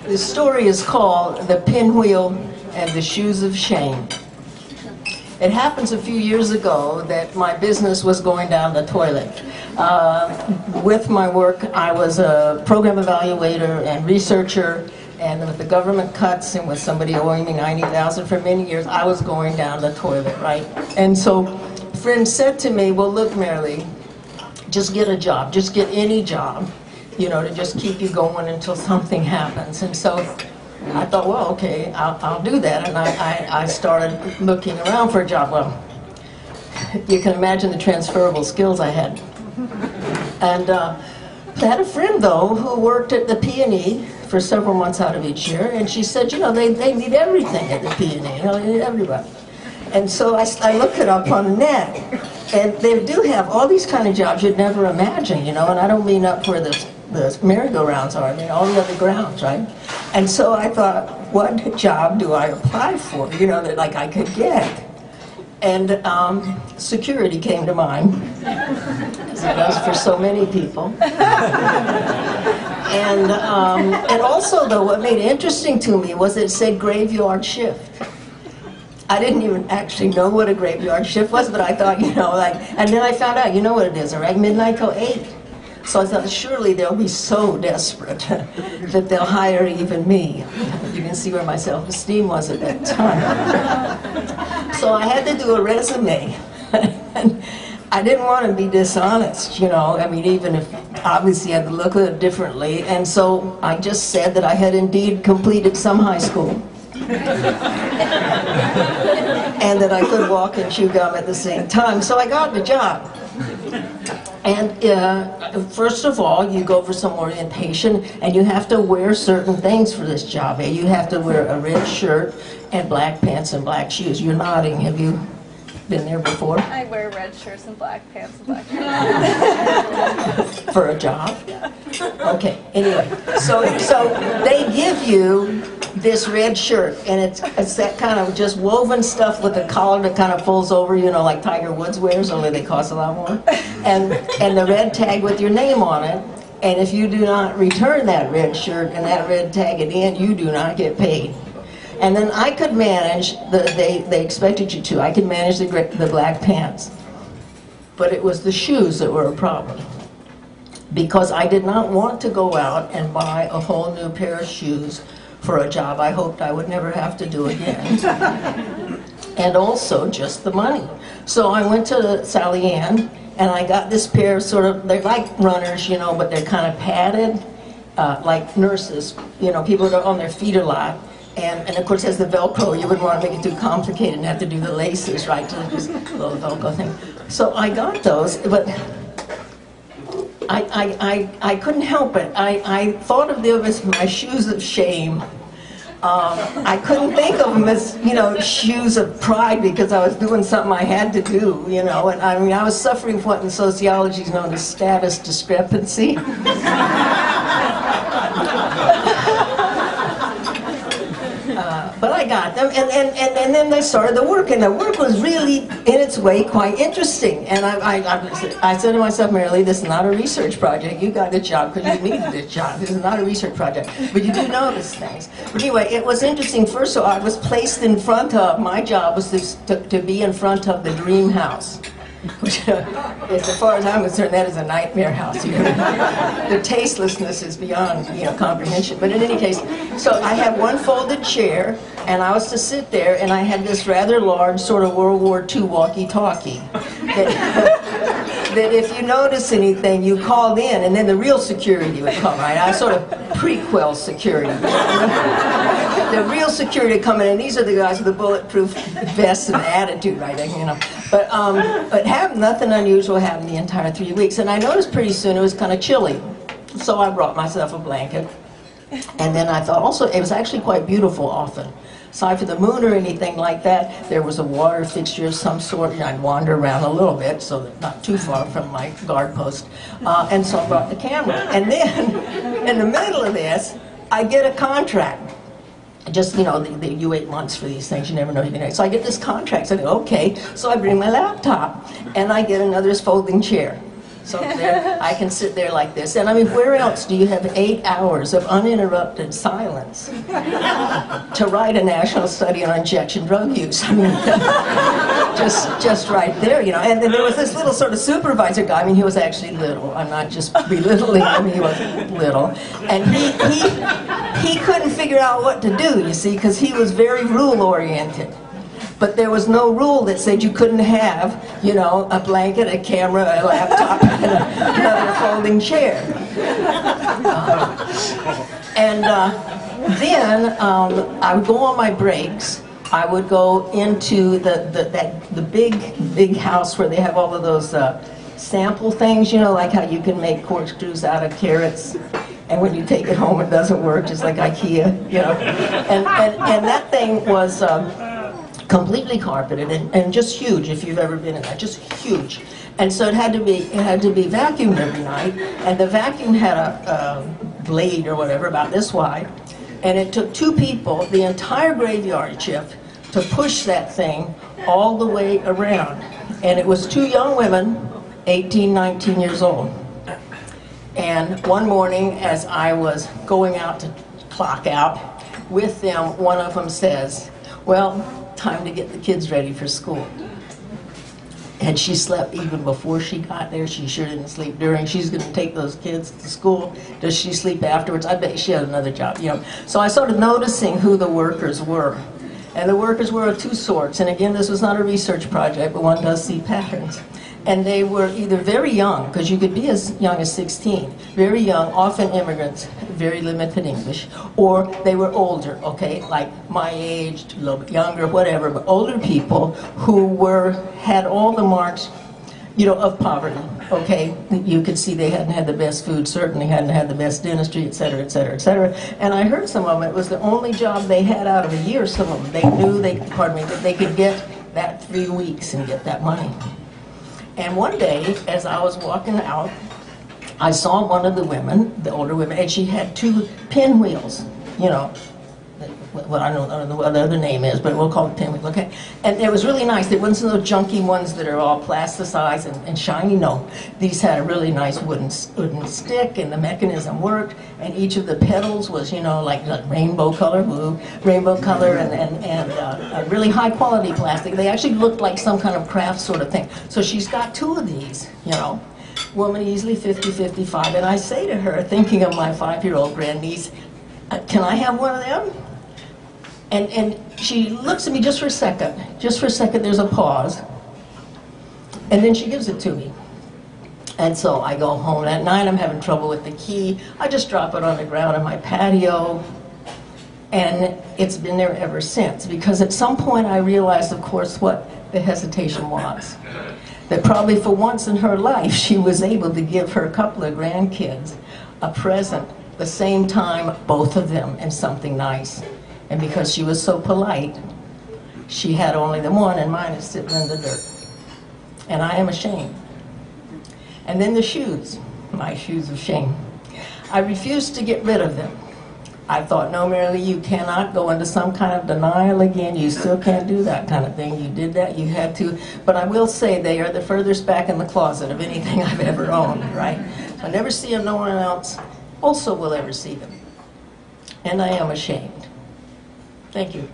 The story is called The Pinwheel and the Shoes of Shame. It happens a few years ago that my business was going down the toilet. With my work, I was a program evaluator and researcher, and with the government cuts and with somebody owing me $90,000 for many years, I was going down the toilet, right? And so a friend said to me, well, look, Marylee, just get a job, just get any job, you know, to just keep you going until something happens. And so I thought, well, okay, I'll do that. And I started looking around for a job. Well, you can imagine the transferable skills I had. And I had a friend, though, who worked at the P&E for several months out of each year. And she said, you know, they need everything at the P&E, you know, they need everybody. And so I looked it up on the net. And they do have all these kind of jobs you'd never imagine, you know, and I don't mean up where the merry-go-rounds are, I mean all the other grounds, right? And so I thought, what job do I apply for, you know, that like I could get? And security came to mind, as it does for so many people. And also, though, what made it interesting to me was it said graveyard shift. I didn't even actually know what a graveyard shift was, but I thought, you know, like, and then I found out, you know what it is, right? Midnight till 8. So I thought, surely they'll be so desperate that they'll hire even me. You can see where my self-esteem was at that time. So I had to do a resume. And I didn't want to be dishonest, you know, I mean, even if obviously I had to look at it differently. And so I just said that I had indeed completed some high school. And that I could walk and chew gum at the same time. So I got the job. And first of all, you go for some orientation, and you have to wear certain things for this job. You have to wear a red shirt and black pants and black shoes. You're nodding. Have you been there before? I wear red shirts and black pants and black shoes. For a job? Yeah. Okay, anyway. So they give you this red shirt, and it's that kind of just woven stuff with a collar that kind of folds over, you know, like Tiger Woods wears, only they cost a lot more. And the red tag with your name on it, and if you do not return that red shirt and that red tag at the end, you do not get paid. And then I could manage, they expected you to, I could manage the black pants. But it was the shoes that were a problem. Because I did not want to go out and buy a whole new pair of shoes for a job I hoped I would never have to do again. And also just the money. So I went to Sally Ann, and I got this pair of sort of, they're like runners, you know, but they're kind of padded, like nurses, you know, people that are on their feet a lot. And of course, as the Velcro, you wouldn't want to make it too complicated and have to do the laces, right? So just a little Velcro thing. So I got those, but I couldn't help it. I thought of them as my shoes of shame. I couldn't think of them as, you know, shoes of pride because I was doing something I had to do, you know. And I mean, I was suffering from what in sociology is known as status discrepancy. But I got them, and then they started the work, and the work was really, in its way, quite interesting. And I said to myself, Marylee, this is not a research project. You got the job because you needed the job. This is not a research project. But you do notice things. But anyway, it was interesting. First of all, I was placed in front of, my job was to be in front of the dream house. Which, as far as I'm concerned, that is a nightmare house. You know? The tastelessness is beyond, you know, comprehension. But in any case, so I had one folded chair, and I was to sit there, and I had this rather large sort of World War II walkie-talkie. That if you notice anything, you called in, and then the real security would come, right? I sort of prequel security. The real security come in, and these are the guys with the bulletproof vests and attitude, right? You know, but nothing unusual happened the entire 3 weeks, and I noticed pretty soon it was kind of chilly, so I brought myself a blanket, and then I thought also it was actually quite beautiful often. Aside from the moon or anything like that, there was a water fixture of some sort, and I'd wander around a little bit, so that not too far from my guard post, and so I brought the camera. And then, in the middle of this, I get a contract. Just, you know, you wait months for these things, you never know you're going to. So I get this contract, so I go, okay, so I bring my laptop, and I get another folding chair. So there, I can sit there like this. And I mean, where else do you have 8 hours of uninterrupted silence to write a national study on injection drug use? I mean, just right there, you know. And then there was this little sort of supervisor guy. I mean, he was actually little. I'm not just belittling him. He was little. And he couldn't figure out what to do, you see, because he was very rule-oriented. But there was no rule that said you couldn't have, you know, a blanket, a camera, a laptop, and another folding chair. Then I would go on my breaks. I would go into the big house where they have all of those sample things, you know, like how you can make corkscrews out of carrots. And when you take it home, it doesn't work, just like IKEA, you know. And that thing was completely carpeted and just huge. If you've ever been in that, just huge. And so it had to be vacuumed every night. And the vacuum had a blade or whatever about this wide. And it took 2 people, the entire graveyard shift, to push that thing all the way around. And it was 2 young women, 18, 19 years old. And one morning, as I was going out to clock out with them, one of them says, "Well, time to get the kids ready for school." And she slept even before she got there. She sure didn't sleep during. She's going to take those kids to school. Does she sleep afterwards? I bet she had another job, you know. So I started noticing who the workers were. And the workers were of 2 sorts. And again, this was not a research project, but one does see patterns. And they were either very young, because you could be as young as 16, very young, often immigrants, very limited English, or they were older, okay, like my age, a little bit younger, whatever, but older people who had all the marks, you know, of poverty, okay? You could see they hadn't had the best food, certainly hadn't had the best dentistry, et cetera, et cetera, et cetera. And I heard some of them, it was the only job they had out of a year, some of them. They knew that they could get that 3 weeks and get that money. And one day, as I was walking out, I saw one of the women, the older women, and she had 2 pinwheels, you know. Well, I don't know what the other name is, but we'll call it pinwheel, okay? And it was really nice. There wasn't those junky ones that are all plasticized and shiny. No, these had a really nice wooden stick, and the mechanism worked. And each of the pedals was, you know, like rainbow color, and a really high quality plastic. They actually looked like some kind of craft sort of thing. So she's got 2 of these, you know. Woman easily 50, 55, and I say to her, thinking of my 5-year-old grandniece, "Can I have one of them?" And she looks at me just for a second. Just for a second, there's a pause. And then she gives it to me. And so I go home that night. I'm having trouble with the key. I just drop it on the ground in my patio. And it's been there ever since. Because at some point I realized, of course, what the hesitation was. That probably for once in her life, she was able to give her couple of grandkids a present the same time, both of them, and something nice. And because she was so polite, she had only the one, and mine is sitting in the dirt. And I am ashamed. And then the shoes, my shoes of shame. I refused to get rid of them. I thought, no, Marylee, you cannot go into some kind of denial again. You still can't do that kind of thing. You did that, you had to. But I will say they are the furthest back in the closet of anything I've ever owned, right? So I never see them, no one else also will ever see them. And I am ashamed. Thank you.